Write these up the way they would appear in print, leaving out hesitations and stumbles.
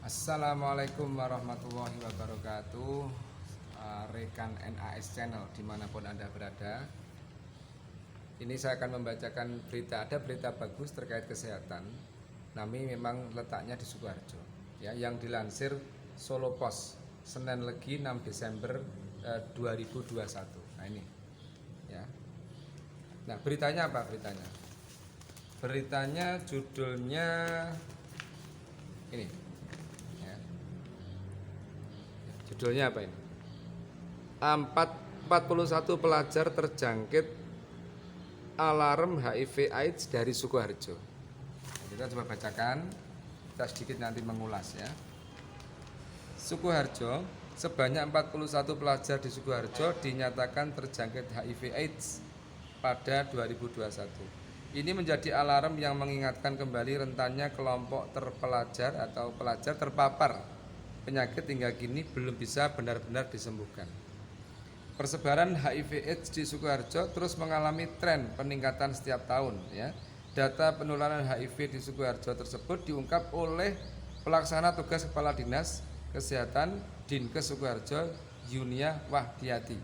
Assalamualaikum warahmatullahi wabarakatuh. Rekan NAS Channel dimanapun Anda berada. Ini saya akan membacakan berita. Ada berita bagus terkait kesehatan. Nami memang letaknya di Sukoharjo ya, yang dilansir Solo Post Senin Legi 6 Desember 2021. Nah ini ya. Nah beritanya apa beritanya? Beritanya judulnya ini ya. Judulnya apa ini? 41 pelajar terjangkit alarm HIV AIDS dari Sukoharjo. Kita coba bacakan, kita sedikit nanti mengulas ya. Sukoharjo, sebanyak 41 pelajar di Sukoharjo dinyatakan terjangkit HIV AIDS pada 2021. Ini menjadi alarm yang mengingatkan kembali rentannya kelompok terpelajar atau pelajar terpapar penyakit hingga kini belum bisa benar-benar disembuhkan. Persebaran HIV AIDS di Sukoharjo terus mengalami tren peningkatan setiap tahun ya. Data penularan HIV di Sukoharjo tersebut diungkap oleh pelaksana tugas Kepala Dinas Kesehatan Dinkes Sukoharjo Yunia Wahdiati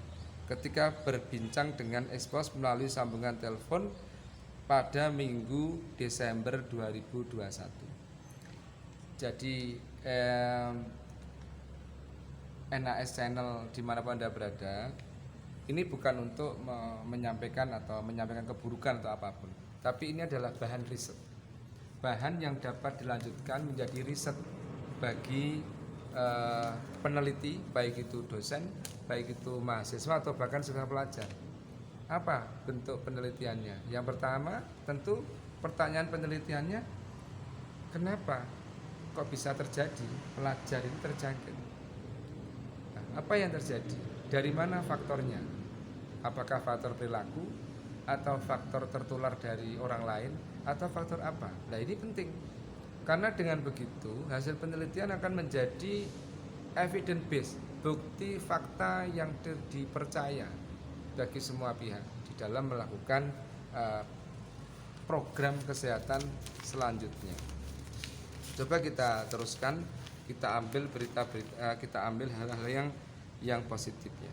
ketika berbincang dengan Expos melalui sambungan telepon pada Minggu Desember 2021. Jadi NAS Channel dimanapun Anda berada, ini bukan untuk menyampaikan keburukan atau apapun, tapi ini adalah bahan riset, bahan yang dapat dilanjutkan menjadi riset bagi peneliti, baik itu dosen, baik itu mahasiswa atau bahkan seorang pelajar. Apa bentuk penelitiannya? Yang pertama tentu pertanyaan penelitiannya, kenapa kok bisa terjadi pelajar ini terjangkit? Apa yang terjadi? Dari mana faktornya? Apakah faktor perilaku atau faktor tertular dari orang lain atau faktor apa? Nah ini penting karena dengan begitu hasil penelitian akan menjadi evidence base, bukti fakta yang dipercaya bagi semua pihak di dalam melakukan program kesehatan selanjutnya. Coba kita teruskan, kita ambil kita ambil hal-hal yang positif ya.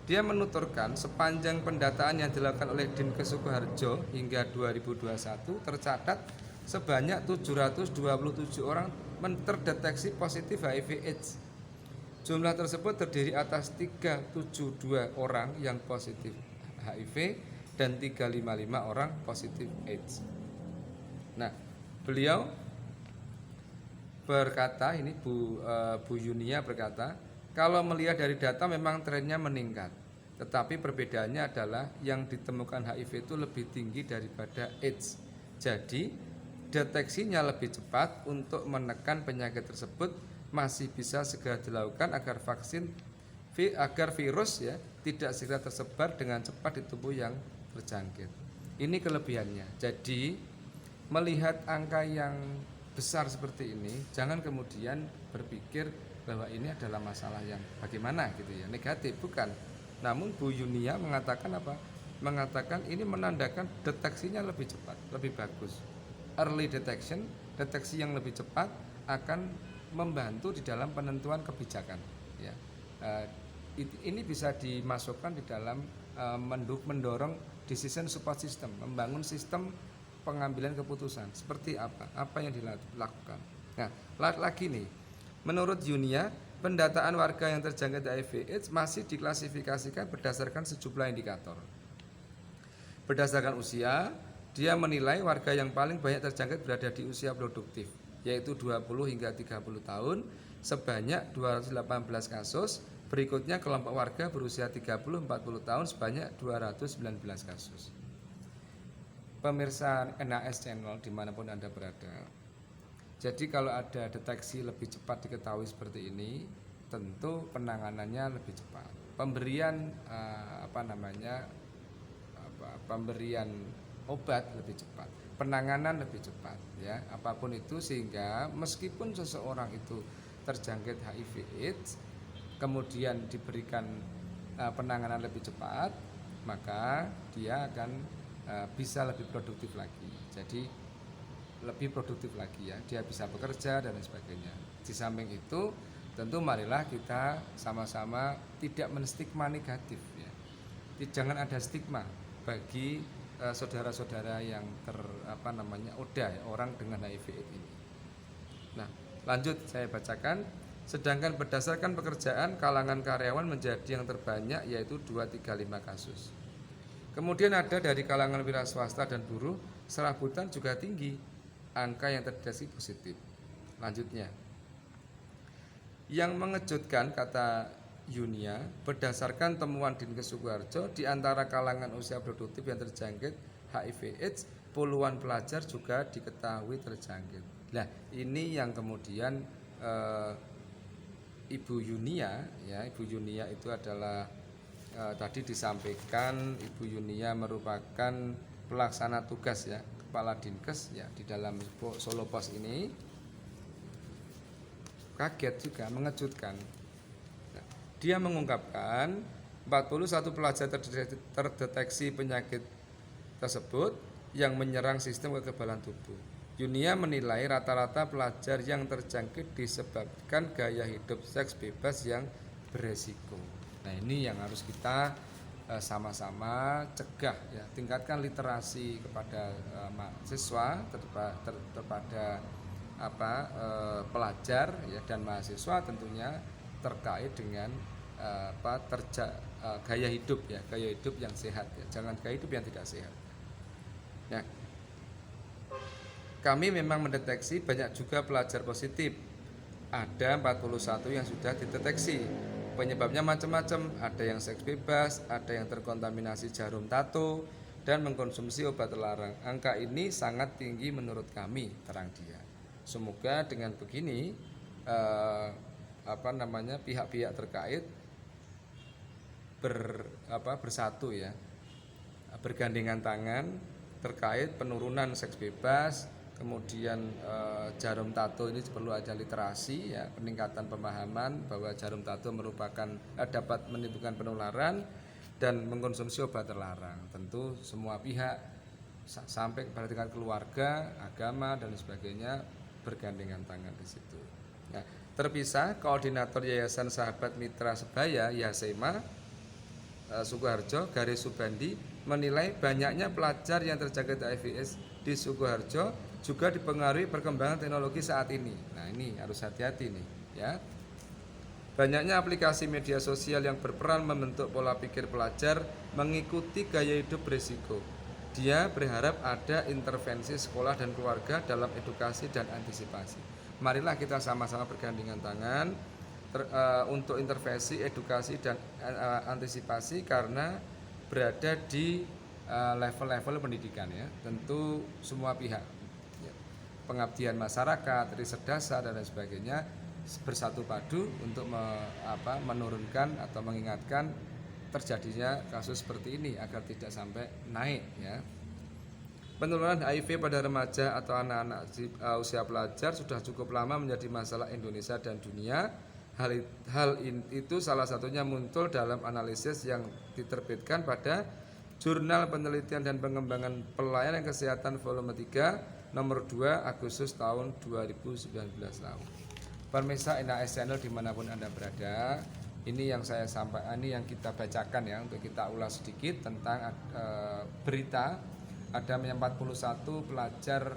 Dia menuturkan sepanjang pendataan yang dilakukan oleh Dinkes Sukoharjo hingga 2021 tercatat sebanyak 727 orang terdeteksi positif HIV AIDS. Jumlah tersebut terdiri atas 372 orang yang positif HIV dan 355 orang positif AIDS. Nah, beliau berkata, ini Bu Yunia berkata, kalau melihat dari data memang trennya meningkat, tetapi perbedaannya adalah yang ditemukan HIV itu lebih tinggi daripada AIDS. Jadi deteksinya lebih cepat untuk menekan penyakit tersebut masih bisa segera dilakukan agar virus ya tidak segera tersebar dengan cepat di tubuh yang terjangkit. Ini kelebihannya. Jadi melihat angka yang besar seperti ini, jangan kemudian berpikir bahwa ini adalah masalah yang bagaimana gitu ya, negatif, bukan. Namun Bu Yunia mengatakan apa? Mengatakan ini menandakan deteksinya lebih cepat, lebih bagus. Early detection, deteksi yang lebih cepat akan membantu di dalam penentuan kebijakan ya. Ini bisa dimasukkan di dalam mendorong decision support system, membangun sistem pengambilan keputusan seperti apa yang dilakukan. Nah, lagi nih, menurut Yunia, pendataan warga yang terjangkit HIV/AIDS masih diklasifikasikan berdasarkan sejumlah indikator. Berdasarkan usia, dia menilai warga yang paling banyak terjangkit berada di usia produktif, yaitu 20 hingga 30 tahun, sebanyak 218 kasus. Berikutnya kelompok warga berusia 30-40 tahun sebanyak 219 kasus. Pemirsa NAS Channel dimanapun Anda berada, jadi kalau ada deteksi lebih cepat diketahui seperti ini, tentu penanganannya lebih cepat, pemberian pemberian obat lebih cepat, penanganan lebih cepat ya, apapun itu, sehingga meskipun seseorang itu terjangkit HIV/AIDS kemudian diberikan penanganan lebih cepat, maka dia akan bisa lebih produktif lagi. Jadi lebih produktif lagi ya, dia bisa bekerja dan lain sebagainya. Di samping itu tentu marilah kita sama-sama tidak menstigma negatif ya. Jangan ada stigma bagi saudara-saudara yang ODA ya, orang dengan HIV ini. Nah, lanjut saya bacakan. Sedangkan berdasarkan pekerjaan, kalangan karyawan menjadi yang terbanyak yaitu 235 kasus. Kemudian ada dari kalangan wira swasta dan buruh, serabutan juga tinggi, angka yang terdeteksi positif. Lanjutnya, yang mengejutkan kata Yunia, berdasarkan temuan Dinkes Sukoharjo, di antara kalangan usia produktif yang terjangkit HIV/AIDS, puluhan pelajar juga diketahui terjangkit. Nah, ini yang kemudian Ibu Yunia, ya, Ibu Yunia itu adalah tadi disampaikan Ibu Yunia merupakan pelaksana tugas ya, kepala Dinkes ya di dalam Solo Pos ini. Kaget juga, mengejutkan. Nah, dia mengungkapkan 41 pelajar terdeteksi penyakit tersebut yang menyerang sistem kekebalan tubuh. Yunia menilai rata-rata pelajar yang terjangkit disebabkan gaya hidup seks bebas yang beresiko. Nah, ini yang harus kita sama-sama cegah ya, tingkatkan literasi kepada mahasiswa kepada pelajar ya, dan mahasiswa tentunya terkait dengan gaya hidup ya, gaya hidup yang sehat ya, jangan gaya hidup yang tidak sehat. Nah, kami memang mendeteksi banyak juga pelajar positif. Ada 41 yang sudah dideteksi. Penyebabnya macam-macam, ada yang seks bebas, ada yang terkontaminasi jarum tato, dan mengkonsumsi obat terlarang. Angka ini sangat tinggi menurut kami, terang dia. Semoga dengan begini pihak-pihak terkait bersatu ya, bergandengan tangan terkait penurunan seks bebas. Kemudian jarum tato ini perlu ada literasi ya, peningkatan pemahaman bahwa jarum tato dapat menimbulkan penularan dan mengkonsumsi obat terlarang. Tentu semua pihak sampai kepada tingkat keluarga, agama dan sebagainya bergandengan tangan di situ. Nah, terpisah Koordinator Yayasan Sahabat Mitra Sebaya Yasema Sukoharjo garis Subandi menilai banyaknya pelajar yang terjangkit HIV/AIDS di Sukoharjo juga dipengaruhi perkembangan teknologi saat ini. Nah, ini harus hati-hati nih ya. Banyaknya aplikasi media sosial yang berperan membentuk pola pikir pelajar mengikuti gaya hidup berisiko. Dia berharap ada intervensi sekolah dan keluarga dalam edukasi dan antisipasi. Marilah kita sama-sama bergandengan tangan untuk intervensi, edukasi dan antisipasi karena berada di level-level pendidikan ya. Tentu semua pihak, pengabdian masyarakat, riset dasar dan lain sebagainya bersatu padu untuk menurunkan atau mengingatkan terjadinya kasus seperti ini agar tidak sampai naik ya. Penularan HIV pada remaja atau anak-anak usia pelajar sudah cukup lama menjadi masalah Indonesia dan dunia. Hal itu salah satunya muncul dalam analisis yang diterbitkan pada Jurnal Penelitian dan Pengembangan Pelayanan Kesehatan volume 3 nomor 2 Agustus tahun 2019 lalu. Pemirsa NAS Channel dimanapun Anda berada, ini yang saya sampaikan, ini yang kita bacakan ya, untuk kita ulas sedikit tentang berita ada 41 pelajar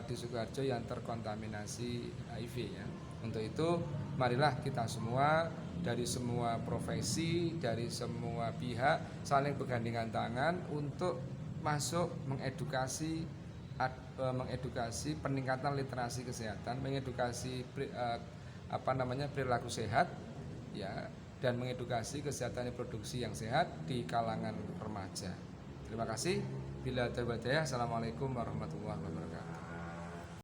di Sukoharjo yang terkontaminasi HIV ya. Untuk itu marilah kita semua dari semua profesi, dari semua pihak saling bergandengan tangan untuk masuk mengedukasi peningkatan literasi kesehatan, mengedukasi perilaku sehat ya, dan mengedukasi kesehatan reproduksi yang sehat di kalangan remaja. Terima kasih. Bila terbaik, assalamualaikum warahmatullahi wabarakatuh.